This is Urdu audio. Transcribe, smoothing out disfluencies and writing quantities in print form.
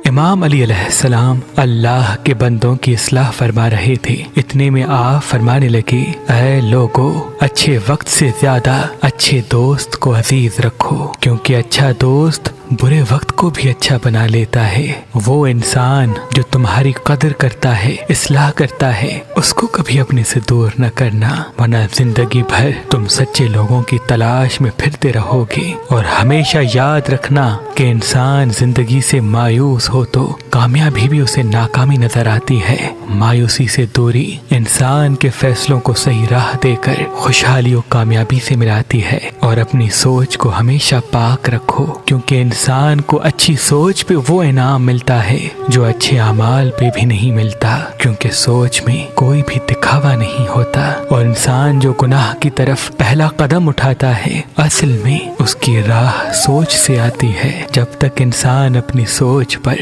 امام علی علیہ السلام اللہ کے بندوں کی اصلاح فرما رہے تھے، اتنے میں آپ فرمانے لگے، اے لوگو، اچھے وقت سے زیادہ اچھے دوست کو عزیز رکھو، کیونکہ اچھا دوست برے وقت کو بھی اچھا بنا لیتا ہے۔ وہ انسان جو تمہاری قدر کرتا ہے، اصلاح کرتا ہے، اس کو کبھی اپنے سے دور نہ کرنا، ورنہ زندگی بھر تم سچے لوگوں کی تلاش میں پھرتے رہو گے۔ اور ہمیشہ یاد رکھنا کہ انسان زندگی سے مایوس ہو تو کامیابی بھی اسے ناکامی نظر آتی ہے۔ مایوسی سے دوری انسان کے فیصلوں کو صحیح راہ دے کر خوشحالی و کامیابی سے ملاتی ہے۔ اور اپنی سوچ کو ہمیشہ پاک رکھو، کیونکہ انسان کو اچھی سوچ پہ وہ انعام ملتا ہے جو اچھے اعمال پہ بھی نہیں ملتا، کیونکہ سوچ میں کوئی بھی دکھاوا نہیں ہوتا۔ اور انسان جو گناہ کی طرف پہلا قدم اٹھاتا ہے، اصل میں اس کی راہ سوچ سے آتی ہے۔ جب تک انسان اپنی سوچ پر